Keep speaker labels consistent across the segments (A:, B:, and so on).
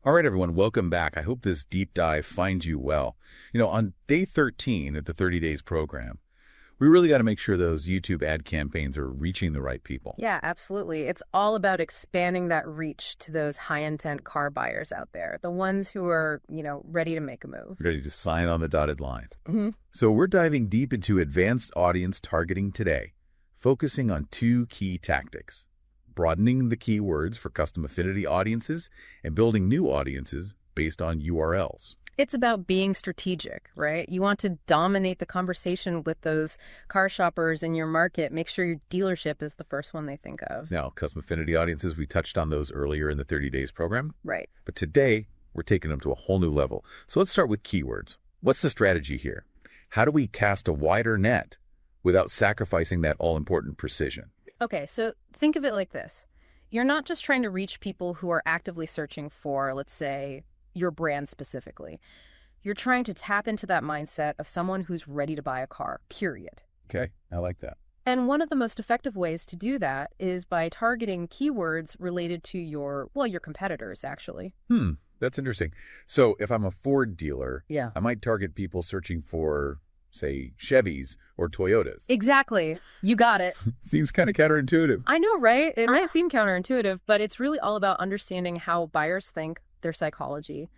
A: All right, everyone, welcome back. I hope this deep dive finds you well. On day 13 of the 30 Days program, we really got to make sure those YouTube ad campaigns are reaching the right people.
B: Yeah, absolutely. It's all about expanding that reach to those high-intent car buyers out there, the ones who are, ready to make a move.
A: Ready to sign on the dotted line.
B: Mm-hmm.
A: So we're diving deep into advanced audience targeting today, focusing on two key tactics: broadening the keywords for custom affinity audiences and building new audiences based on URLs.
B: It's about being strategic, right? You want to dominate the conversation with those car shoppers in your market. Make sure your dealership is the first one they think of.
A: Now, custom affinity audiences, we touched on those earlier in the 30 Days program.
B: Right.
A: But today, we're taking them to a whole new level. So let's start with keywords. What's the strategy here? How do we cast a wider net without sacrificing that all-important precision?
B: Okay, so think of it like this. You're not just trying to reach people who are actively searching for, let's say, your brand specifically. You're trying to tap into that mindset of someone who's ready to buy a car, period.
A: Okay, I like that.
B: And one of the most effective ways to do that is by targeting keywords related to your competitors, actually.
A: That's interesting. So if I'm a Ford dealer,
B: yeah,
A: I might target people searching for, say, Chevys or Toyotas.
B: Exactly. You got it.
A: Seems kind of counterintuitive.
B: I know, right? It might seem counterintuitive, but it's really all about understanding how buyers think, their psychology.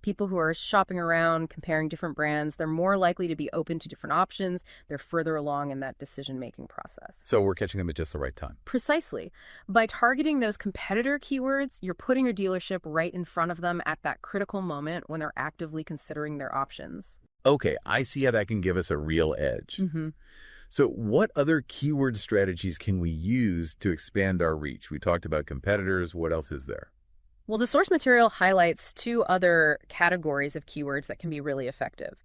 B: People who are shopping around, comparing different brands, they're more likely to be open to different options. They're further along in that decision-making process.
A: So we're catching them at just the right time.
B: Precisely. By targeting those competitor keywords, you're putting your dealership right in front of them at that critical moment when they're actively considering their options.
A: Okay, I see how that can give us a real edge.
B: Mm-hmm.
A: So what other keyword strategies can we use to expand our reach? We talked about competitors. What else is there?
B: Well, the source material highlights two other categories of keywords that can be really effective.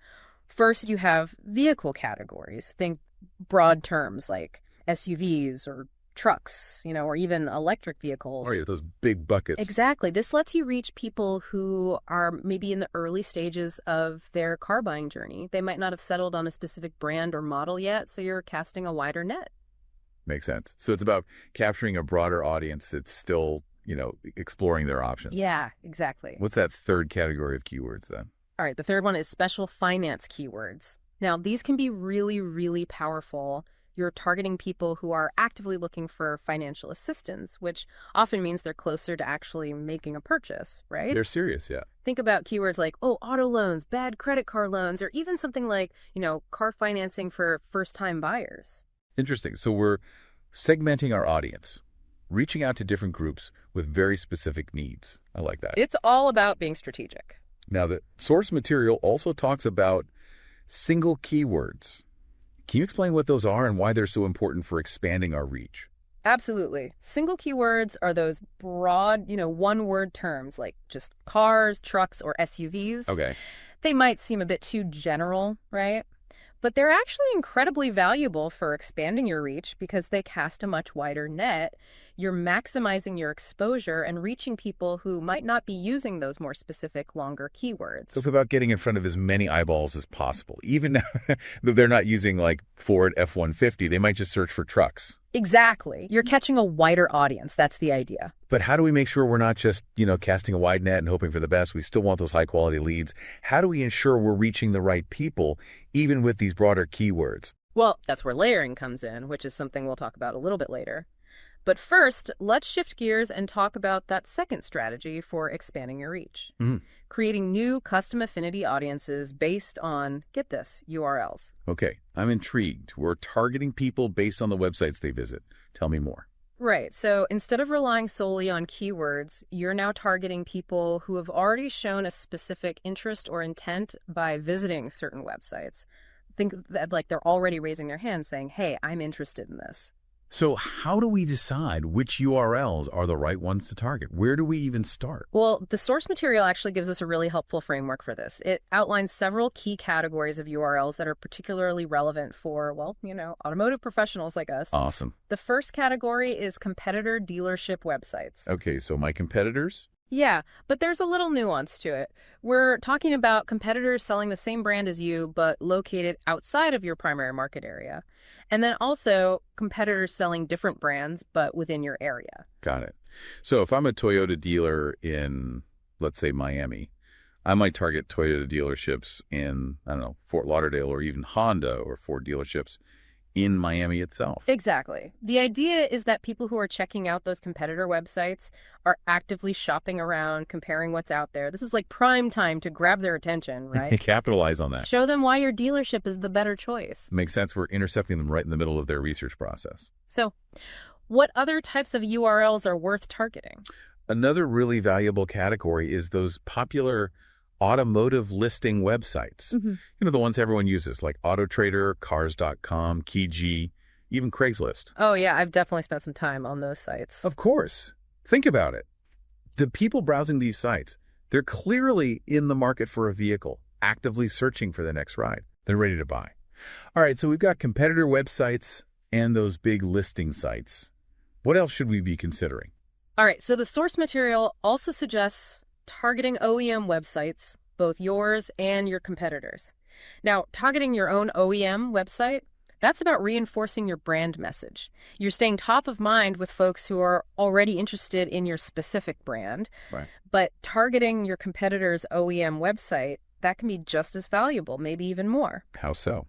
B: First, you have vehicle categories. Think broad terms like SUVs or trucks, or even electric vehicles.
A: Oh, yeah, those big buckets.
B: Exactly. This lets you reach people who are maybe in the early stages of their car buying journey. They might not have settled on a specific brand or model yet, so you're casting a wider net.
A: Makes sense. So it's about capturing a broader audience that's still exploring their options.
B: Yeah, exactly.
A: What's that third category of keywords then?
B: All right, the third one is special finance keywords. Now, these can be really, really powerful. You're targeting people who are actively looking for financial assistance, which often means they're closer to actually making a purchase, right?
A: They're serious, yeah.
B: Think about keywords like, auto loans, bad credit card loans, or even something like, car financing for first-time buyers.
A: Interesting. So we're segmenting our audience, reaching out to different groups with very specific needs. I like that.
B: It's all about being strategic.
A: Now, the source material also talks about single keywords. Can you explain what those are and why they're so important for expanding our reach?
B: Absolutely. Single keywords are those broad, one-word terms like just cars, trucks, or SUVs.
A: Okay.
B: They might seem a bit too general, right? But they're actually incredibly valuable for expanding your reach because they cast a much wider net. You're maximizing your exposure and reaching people who might not be using those more specific, longer keywords.
A: So it's about getting in front of as many eyeballs as possible. Even though they're not using like Ford F-150, they might just search for trucks.
B: Exactly. You're catching a wider audience. That's the idea.
A: But how do we make sure we're not just, casting a wide net and hoping for the best? We still want those high-quality leads. How do we ensure we're reaching the right people, even with these broader keywords?
B: Well, that's where layering comes in, which is something we'll talk about a little bit later. But first, let's shift gears and talk about that second strategy for expanding your reach. Creating new custom affinity audiences based on, get this, URLs.
A: Okay, I'm intrigued. We're targeting people based on the websites they visit. Tell me more.
B: Right. So instead of relying solely on keywords, you're now targeting people who have already shown a specific interest or intent by visiting certain websites. Think that like they're already raising their hand saying, hey, I'm interested in this.
A: So how do we decide which URLs are the right ones to target? Where do we even start?
B: Well, the source material actually gives us a really helpful framework for this. It outlines several key categories of URLs that are particularly relevant for, automotive professionals like us.
A: Awesome.
B: The first category is competitor dealership websites.
A: Okay, so my competitors?
B: Yeah, but there's a little nuance to it. We're talking about competitors selling the same brand as you, but located outside of your primary market area. And then also competitors selling different brands, but within your area.
A: Got it. So if I'm a Toyota dealer in, let's say Miami, I might target Toyota dealerships in, I don't know, Fort Lauderdale, or even Honda or Ford dealerships in Miami itself.
B: Exactly. The idea is that people who are checking out those competitor websites are actively shopping around, comparing what's out there. This is like prime time to grab their attention, right?
A: Capitalize on that.
B: Show them why your dealership is the better choice.
A: Makes sense. We're intercepting them right in the middle of their research process.
B: So, what other types of URLs are worth targeting?
A: Another really valuable category is those popular automotive listing websites. The ones everyone uses, like AutoTrader, Cars.com, Kijiji, even Craigslist.
B: Oh, yeah, I've definitely spent some time on those sites.
A: Of course. Think about it. The people browsing these sites, they're clearly in the market for a vehicle, actively searching for the next ride. They're ready to buy. All right, so we've got competitor websites and those big listing sites. What else should we be considering?
B: All right, so the source material also suggests targeting OEM websites, both yours and your competitors. Now, targeting your own OEM website, that's about reinforcing your brand message. You're staying top of mind with folks who are already interested in your specific brand.
A: Right.
B: But targeting your competitor's OEM website, that can be just as valuable, maybe even more.
A: How so?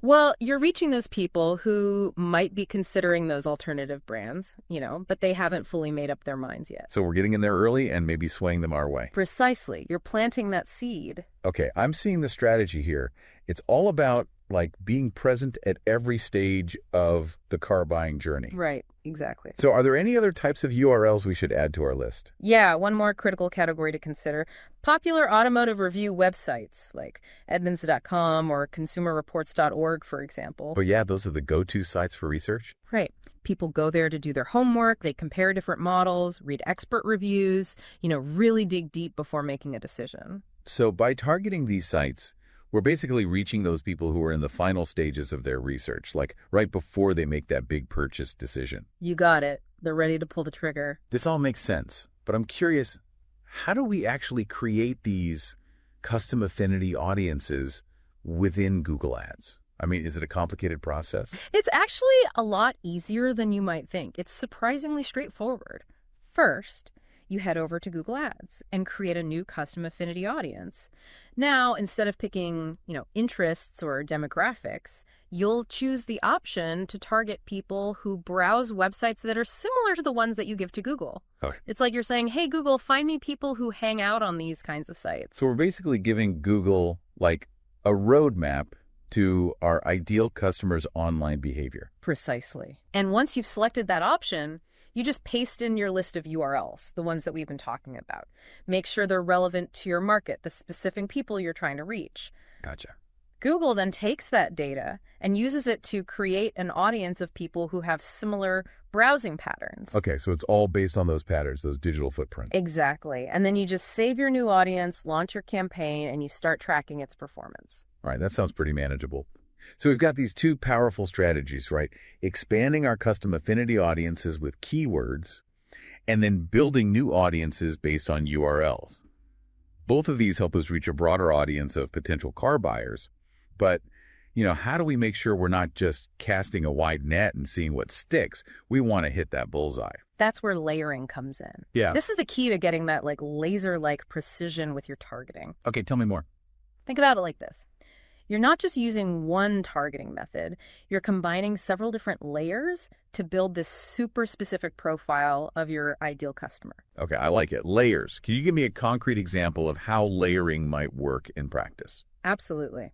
B: Well, you're reaching those people who might be considering those alternative brands, but they haven't fully made up their minds yet.
A: So we're getting in there early and maybe swaying them our way.
B: Precisely. You're planting that seed.
A: Okay, I'm seeing the strategy here. It's all about being present at every stage of the car buying journey.
B: Right, exactly.
A: So are there any other types of URLs we should add to our list?
B: Yeah, one more critical category to consider. Popular automotive review websites like Edmunds.com or ConsumerReports.org, for example.
A: But yeah, those are the go-to sites for research.
B: Right. People go there to do their homework, they compare different models, read expert reviews, really dig deep before making a decision.
A: So by targeting these sites, we're basically reaching those people who are in the final stages of their research, like right before they make that big purchase decision.
B: You got it. They're ready to pull the trigger.
A: This all makes sense, but I'm curious, how do we actually create these custom affinity audiences within Google Ads? I mean, is it a complicated process?
B: It's actually a lot easier than you might think. It's surprisingly straightforward. First, you head over to Google Ads and create a new custom affinity audience. Now, instead of picking, interests or demographics, you'll choose the option to target people who browse websites that are similar to the ones that you give to Google.
A: Okay.
B: It's like you're saying, hey, Google, find me people who hang out on these kinds of sites.
A: So we're basically giving Google a roadmap to our ideal customer's online behavior.
B: Precisely. And once you've selected that option, you just paste in your list of URLs, the ones that we've been talking about. Make sure they're relevant to your market, the specific people you're trying to reach.
A: Gotcha.
B: Google then takes that data and uses it to create an audience of people who have similar browsing patterns.
A: Okay, so it's all based on those patterns, those digital footprints.
B: Exactly. And then you just save your new audience, launch your campaign, and you start tracking its performance.
A: All right, that sounds pretty manageable. So we've got these two powerful strategies, right? Expanding our custom affinity audiences with keywords and then building new audiences based on URLs. Both of these help us reach a broader audience of potential car buyers. But, how do we make sure we're not just casting a wide net and seeing what sticks? We want to hit that bullseye.
B: That's where layering comes in.
A: Yeah.
B: This is the key to getting that laser-like precision with your targeting.
A: Okay, tell me more.
B: Think about it like this. You're not just using one targeting method, you're combining several different layers to build this super specific profile of your ideal customer.
A: Okay, I like it. Layers. Can you give me a concrete example of how layering might work in practice?
B: Absolutely.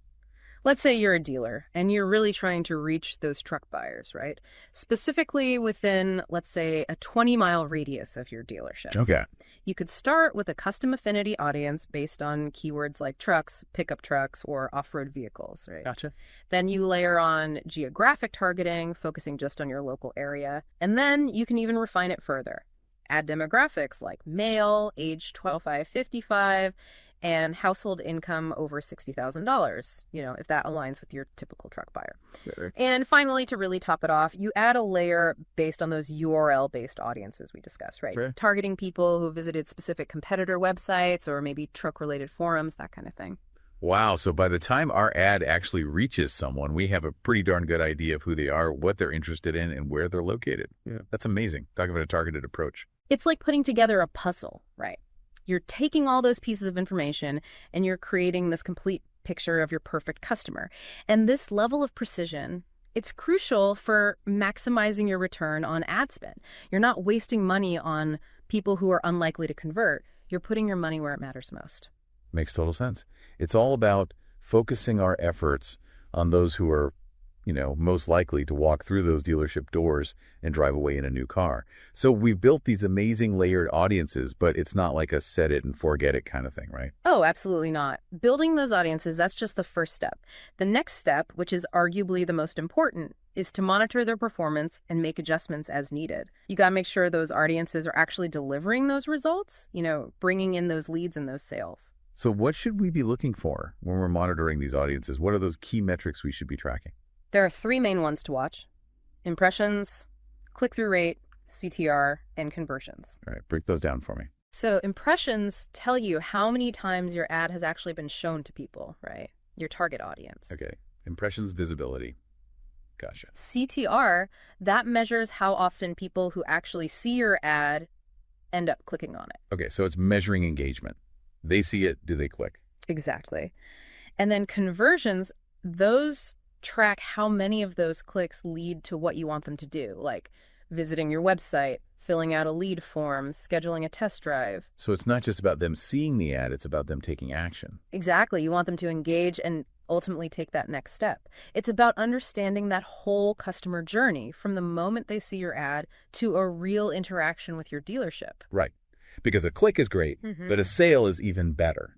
B: Let's say you're a dealer and you're really trying to reach those truck buyers, right? Specifically within, let's say, a 20-mile radius of your dealership.
A: Okay.
B: You could start with a custom affinity audience based on keywords like trucks, pickup trucks, or off-road vehicles, right?
A: Gotcha.
B: Then you layer on geographic targeting, focusing just on your local area. And then you can even refine it further. Add demographics like male, age 25-55, and household income over $60,000, if that aligns with your typical truck buyer.
A: Sure.
B: And finally, to really top it off, you add a layer based on those URL-based audiences we discussed, right?
A: Sure.
B: Targeting people who visited specific competitor websites or maybe truck-related forums, that kind of thing.
A: Wow, so by the time our ad actually reaches someone, we have a pretty darn good idea of who they are, what they're interested in, and where they're located. Yeah. That's amazing. Talk about a targeted approach.
B: It's like putting together a puzzle, right? You're taking all those pieces of information and you're creating this complete picture of your perfect customer. And this level of precision, it's crucial for maximizing your return on ad spend. You're not wasting money on people who are unlikely to convert. You're putting your money where it matters most.
A: Makes total sense. It's all about focusing our efforts on those who are, most likely to walk through those dealership doors and drive away in a new car. So we've built these amazing layered audiences, but it's not like a set it and forget it kind of thing, right?
B: Oh, absolutely not. Building those audiences, that's just the first step. The next step, which is arguably the most important, is to monitor their performance and make adjustments as needed. You got to make sure those audiences are actually delivering those results, bringing in those leads and those sales.
A: So what should we be looking for when we're monitoring these audiences? What are those key metrics we should be tracking?
B: There are 3 main ones to watch: impressions, click-through rate, CTR, and conversions.
A: All right, break those down for me.
B: So impressions tell you how many times your ad has actually been shown to people, right? Your target audience.
A: Okay, impressions, visibility. Gotcha.
B: CTR, that measures how often people who actually see your ad end up clicking on it.
A: Okay, so it's measuring engagement. They see it, do they click?
B: Exactly. And then conversions, those track how many of those clicks lead to what you want them to do, like visiting your website, filling out a lead form, scheduling a test drive.
A: So it's not just about them seeing the ad, it's about them taking action.
B: Exactly. You want them to engage and ultimately take that next step. It's about understanding that whole customer journey from the moment they see your ad to a real interaction with your dealership.
A: Right. Because a click is great, but a sale is even better.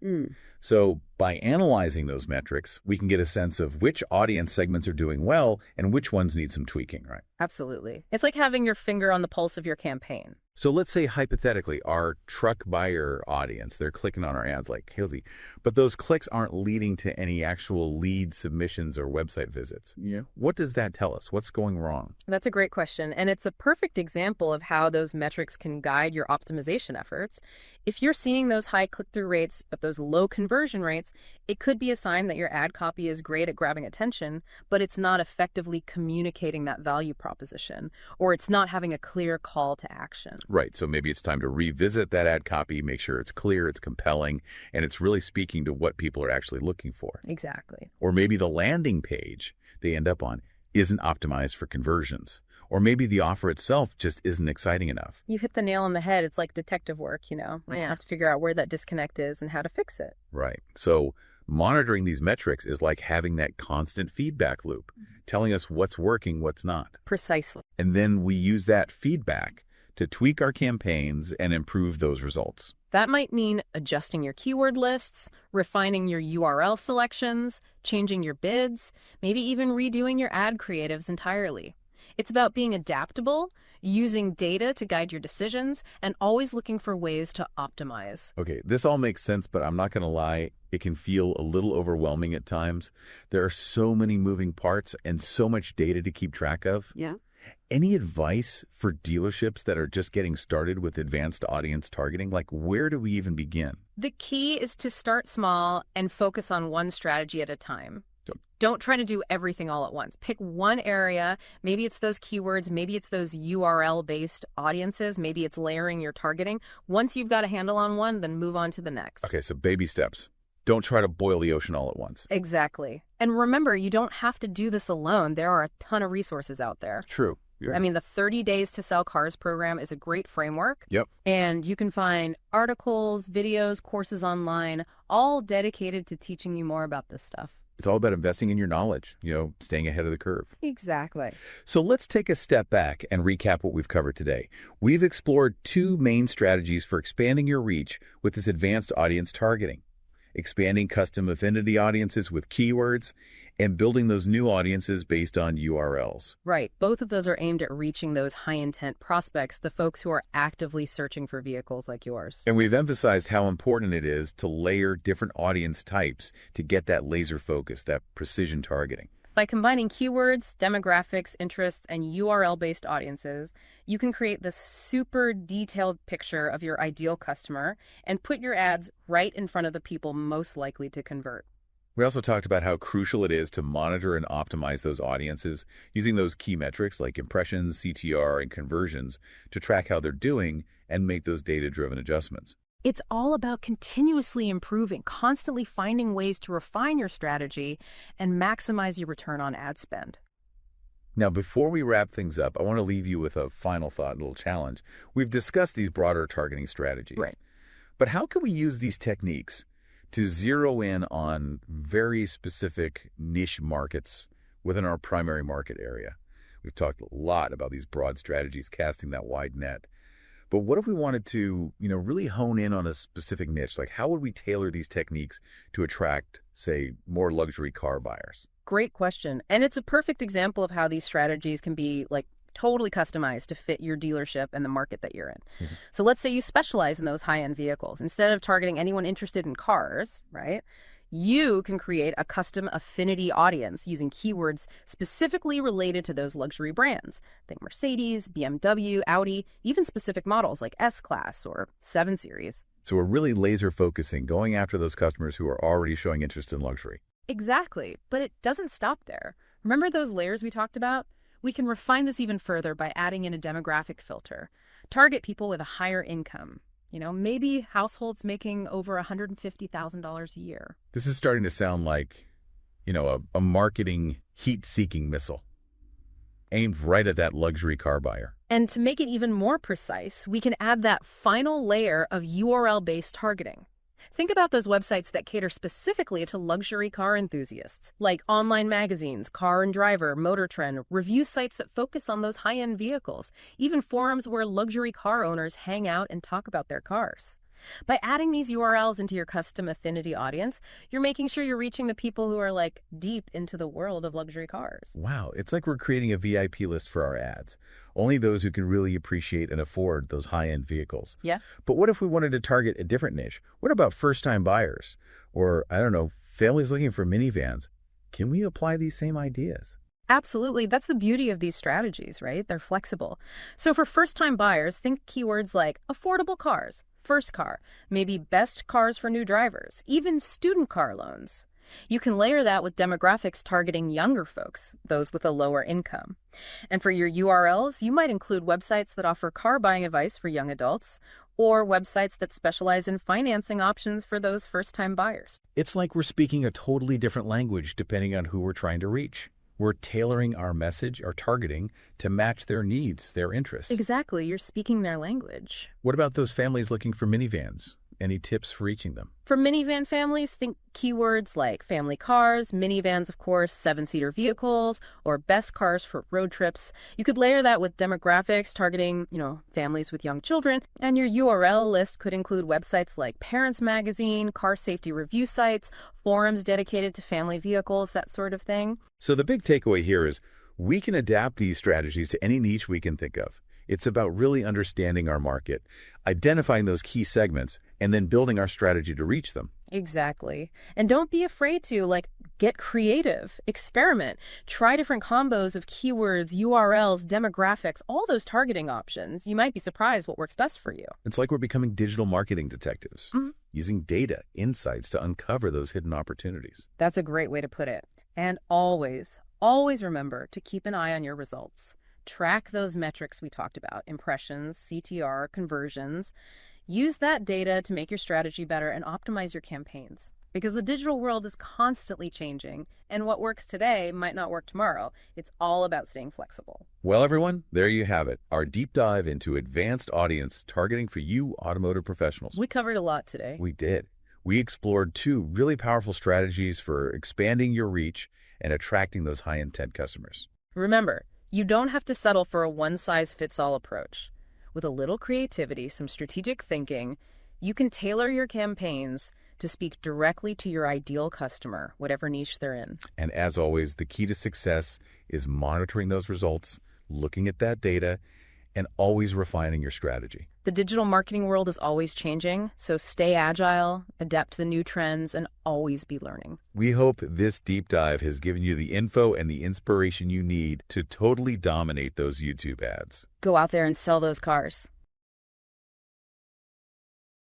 A: So by analyzing those metrics, we can get a sense of which audience segments are doing well and which ones need some tweaking, right?
B: Absolutely. It's like having your finger on the pulse of your campaign.
A: So let's say hypothetically our truck buyer audience, they're clicking on our ads like crazy, but those clicks aren't leading to any actual lead submissions or website visits. Yeah. What does that tell us? What's going wrong?
B: That's a great question. And it's a perfect example of how those metrics can guide your optimization efforts. If you're seeing those high click-through rates, but those low conversion rates, it could be a sign that your ad copy is great at grabbing attention, but it's not effectively communicating that value proposition, or it's not having a clear call to action.
A: Right. So maybe it's time to revisit that ad copy, make sure it's clear, it's compelling, and it's really speaking to what people are actually looking for.
B: Exactly.
A: Or maybe the landing page they end up on isn't optimized for conversions. Or maybe the offer itself just isn't exciting enough.
B: You hit the nail on the head. It's like detective work, You have to figure out where that disconnect is and how to fix it.
A: Right. So monitoring these metrics is like having that constant feedback loop, telling us what's working, what's not.
B: Precisely.
A: And then we use that feedback to tweak our campaigns and improve those results.
B: That might mean adjusting your keyword lists, refining your URL selections, changing your bids, maybe even redoing your ad creatives entirely. It's about being adaptable, using data to guide your decisions, and always looking for ways to optimize.
A: Okay, this all makes sense, but I'm not going to lie, it can feel a little overwhelming at times. There are so many moving parts and so much data to keep track of.
C: Yeah.
A: Any advice for dealerships that are just getting started with advanced audience targeting? Like, where do we even begin?
B: The key is to start small and focus on one strategy at a time. Don't try to do everything all at once. Pick one area. Maybe it's those keywords. Maybe it's those URL-based audiences. Maybe it's layering your targeting. Once you've got a handle on one, then move on to the next.
A: Okay, so baby steps. Don't try to boil the ocean all at once.
B: Exactly. And remember, you don't have to do this alone. There are a ton of resources out there.
A: True. Yeah.
B: I mean, the 30 Days to Sell Cars program is a great framework.
A: Yep.
B: And you can find articles, videos, courses online, all dedicated to teaching you more about this stuff.
A: It's all about investing in your knowledge, staying ahead of the curve.
B: Exactly.
A: So let's take a step back and recap what we've covered today. We've explored 2 main strategies for expanding your reach with this advanced audience targeting: expanding custom affinity audiences with keywords and building those new audiences based on URLs.
B: Right. Both of those are aimed at reaching those high-intent prospects, the folks who are actively searching for vehicles like yours.
A: And we've emphasized how important it is to layer different audience types to get that laser focus, that precision targeting.
B: By combining keywords, demographics, interests, and URL-based audiences, you can create this super detailed picture of your ideal customer and put your ads right in front of the people most likely to convert.
A: We also talked about how crucial it is to monitor and optimize those audiences using those key metrics like impressions, CTR, and conversions to track how they're doing and make those data-driven adjustments.
B: It's all about continuously improving, constantly finding ways to refine your strategy and maximize your return on ad spend.
A: Now, before we wrap things up, I want to leave you with a final thought, a little challenge. We've discussed these broader targeting strategies.
B: Right.
A: But how can we use these techniques to zero in on very specific niche markets within our primary market area? We've talked a lot about these broad strategies, casting that wide net. But what if we wanted to, really hone in on a specific niche? Like, how would we tailor these techniques to attract, say, more luxury car buyers?
B: Great question. And it's a perfect example of how these strategies can be totally customized to fit your dealership and the market that you're in. So let's say you specialize in those high-end vehicles. Instead of targeting anyone interested in cars, right? You can create a custom affinity audience using keywords specifically related to those luxury brands. Think Mercedes, BMW, Audi, even specific models like S-Class or 7 Series.
A: So we're really laser focusing, going after those customers who are already showing interest in luxury.
B: Exactly, but it doesn't stop there. Remember those layers we talked about? We can refine this even further by adding in a demographic filter. Target people with a higher income. Maybe households making over $150,000 a year.
A: This is starting to sound like, a marketing heat-seeking missile aimed right at that luxury car buyer.
B: And to make it even more precise, we can add that final layer of URL-based targeting. Think about those websites that cater specifically to luxury car enthusiasts, like online magazines, Car and Driver, Motor Trend, review sites that focus on those high-end vehicles, even forums where luxury car owners hang out and talk about their cars. By adding these URLs into your custom affinity audience, you're making sure you're reaching the people who are deep into the world of luxury cars.
A: Wow, it's like we're creating a VIP list for our ads. Only those who can really appreciate and afford those high-end vehicles.
B: Yeah.
A: But what if we wanted to target a different niche? What about first-time buyers? Or, families looking for minivans? Can we apply these same ideas?
B: Absolutely. That's the beauty of these strategies, right? They're flexible. So for first-time buyers, think keywords like affordable cars, first car, maybe best cars for new drivers, even student car loans. You can layer that with demographics targeting younger folks, those with a lower income. And for your URLs, you might include websites that offer car buying advice for young adults, or websites that specialize in financing options for those first-time buyers.
A: It's like we're speaking a totally different language depending on who we're trying to reach. We're tailoring our message, our targeting, to match their needs, their interests.
B: Exactly. You're speaking their language.
A: What about those families looking for minivans? Any tips for reaching them?
B: For minivan families, think keywords like family cars, minivans, of course, 7-seater vehicles, or best cars for road trips. You could layer that with demographics targeting, families with young children. And your URL list could include websites like Parents Magazine, car safety review sites, forums dedicated to family vehicles, that sort of thing.
A: So the big takeaway here is we can adapt these strategies to any niche we can think of. It's about really understanding our market, identifying those key segments, and then building our strategy to reach them.
B: Exactly. And don't be afraid to, get creative, experiment, try different combos of keywords, URLs, demographics, all those targeting options. You might be surprised what works best for you.
A: It's like we're becoming digital marketing detectives, using data, insights to uncover those hidden opportunities.
B: That's a great way to put it. And always remember to keep an eye on your results. Track those metrics we talked about, impressions, CTR, conversions. Use that data to make your strategy better and optimize your campaigns. Because the digital world is constantly changing, and what works today might not work tomorrow. It's all about staying flexible.
A: Well, everyone, there you have it. Our deep dive into advanced audience targeting for you automotive professionals.
B: We covered a lot today.
A: We did. We explored 2 really powerful strategies for expanding your reach and attracting those high-intent customers.
B: Remember, you don't have to settle for a one-size-fits-all approach. With a little creativity, some strategic thinking, you can tailor your campaigns to speak directly to your ideal customer, whatever niche they're in.
A: And as always, the key to success is monitoring those results, looking at that data, and always refining your strategy.
B: The digital marketing world is always changing, so stay agile, adapt to the new trends, and always be learning.
A: We hope this deep dive has given you the info and the inspiration you need to totally dominate those YouTube ads.
B: Go out there and sell those cars.